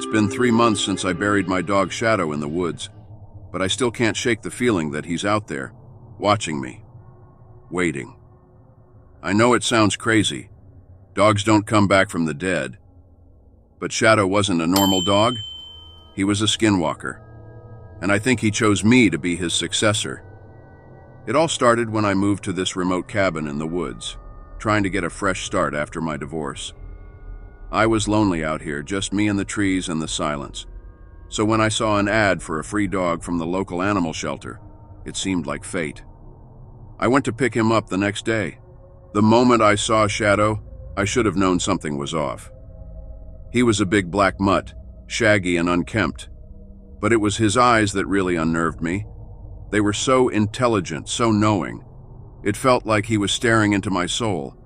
It's been 3 months since I buried my dog Shadow in the woods, but I still can't shake the feeling that he's out there, watching me, waiting. I know it sounds crazy. Dogs don't come back from the dead. But Shadow wasn't a normal dog. He was a Skinwalker. And I think he chose me to be his successor. It all started when I moved to this remote cabin in the woods, trying to get a fresh start after my divorce. I was lonely out here, just me and the trees and the silence. So when I saw an ad for a free dog from the local animal shelter, it seemed like fate. I went to pick him up the next day. The moment I saw Shadow, I should have known something was off. He was a big black mutt, shaggy and unkempt. But it was his eyes that really unnerved me. They were so intelligent, so knowing. It felt like he was staring into my soul.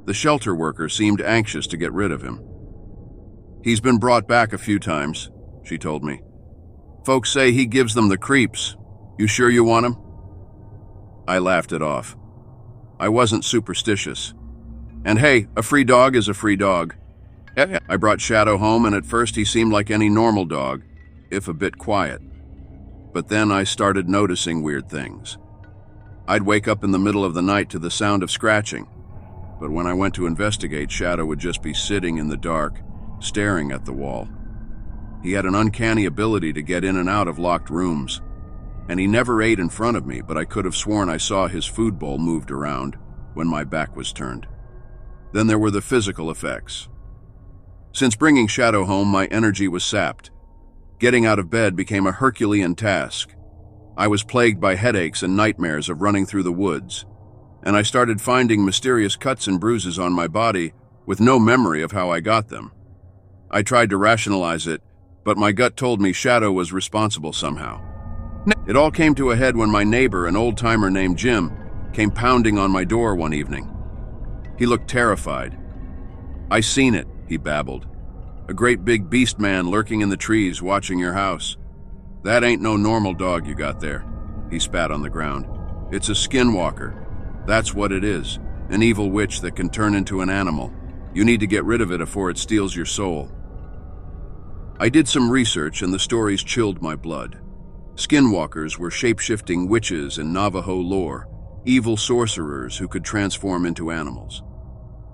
The shelter worker seemed anxious to get rid of him. "He's been brought back a few times," she told me. "Folks say he gives them the creeps. You sure you want him?" I laughed it off. I wasn't superstitious. And hey, a free dog is a free dog. I brought Shadow home, and at first he seemed like any normal dog, if a bit quiet. But then I started noticing weird things. I'd wake up in the middle of the night to the sound of scratching. But when I went to investigate, Shadow would just be sitting in the dark, staring at the wall. He had an uncanny ability to get in and out of locked rooms. And he never ate in front of me, but I could have sworn I saw his food bowl moved around when my back was turned. Then there were the physical effects. Since bringing Shadow home, my energy was sapped. Getting out of bed became a Herculean task. I was plagued by headaches and nightmares of running through the woods, and I started finding mysterious cuts and bruises on my body with no memory of how I got them. I tried to rationalize it, but my gut told me Shadow was responsible somehow. It all came to a head when my neighbor, an old-timer named Jim, came pounding on my door one evening. He looked terrified. "I seen it," he babbled. "A great big beast man lurking in the trees watching your house. That ain't no normal dog you got there." He spat on the ground. "It's a Skinwalker. That's what it is. An evil witch that can turn into an animal. You need to get rid of it before it steals your soul." I did some research, and the stories chilled my blood. Skinwalkers were shape-shifting witches in Navajo lore, evil sorcerers who could transform into animals.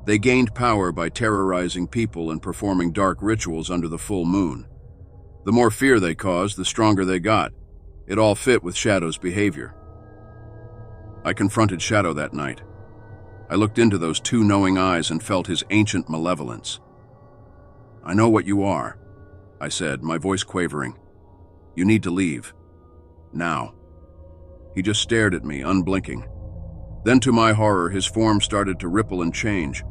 They gained power by terrorizing people and performing dark rituals under the full moon. The more fear they caused, the stronger they got. It all fit with Shadow's behavior. I confronted Shadow that night. I looked into those two knowing eyes and felt his ancient malevolence. "I know what you are," I said, my voice quavering. "You need to leave. Now." He just stared at me, unblinking. Then, to my horror, his form started to ripple and change.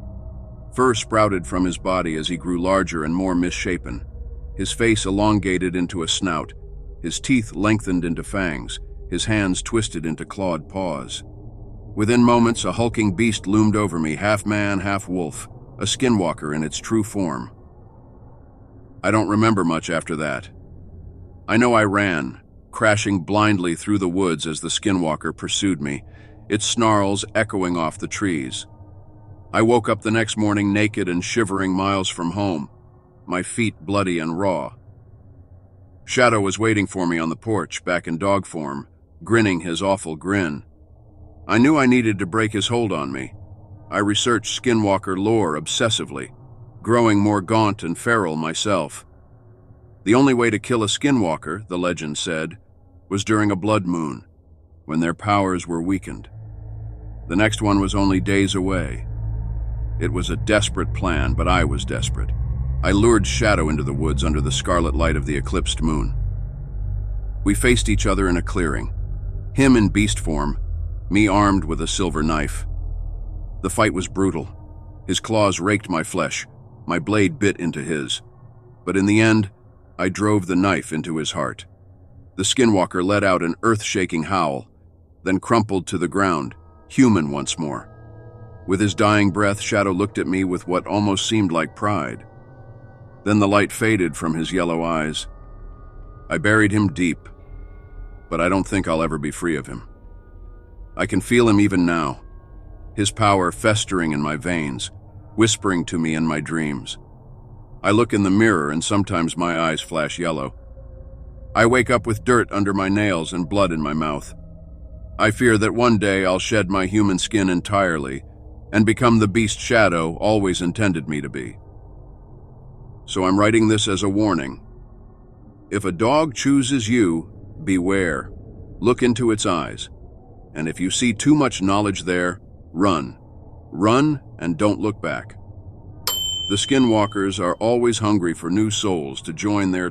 Fur sprouted from his body as he grew larger and more misshapen. His face elongated into a snout, his teeth lengthened into fangs, his hands twisted into clawed paws. Within moments, a hulking beast loomed over me, half man, half wolf, a Skinwalker in its true form. I don't remember much after that. I know I ran, crashing blindly through the woods as the Skinwalker pursued me, its snarls echoing off the trees. I woke up the next morning naked and shivering miles from home, my feet bloody and raw. Shadow was waiting for me on the porch, back in dog form, grinning his awful grin. I knew I needed to break his hold on me. I researched Skinwalker lore obsessively, growing more gaunt and feral myself. The only way to kill a Skinwalker, the legend said, was during a blood moon, when their powers were weakened. The next one was only days away. It was a desperate plan, but I was desperate. I lured Shadow into the woods under the scarlet light of the eclipsed moon. We faced each other in a clearing, him in beast form, me armed with a silver knife. The fight was brutal. His claws raked my flesh, my blade bit into his. But in the end, I drove the knife into his heart. The Skinwalker let out an earth-shaking howl, then crumpled to the ground, human once more. With his dying breath, Shadow looked at me with what almost seemed like pride. Then the light faded from his yellow eyes. I buried him deep, but I don't think I'll ever be free of him. I can feel him even now, his power festering in my veins, whispering to me in my dreams. I look in the mirror and sometimes my eyes flash yellow. I wake up with dirt under my nails and blood in my mouth. I fear that one day I'll shed my human skin entirely and become the beast Shadow always intended me to be. So I'm writing this as a warning. If a dog chooses you, beware. Look into its eyes. And if you see too much knowledge there, run. Run and don't look back. The Skinwalkers are always hungry for new souls to join their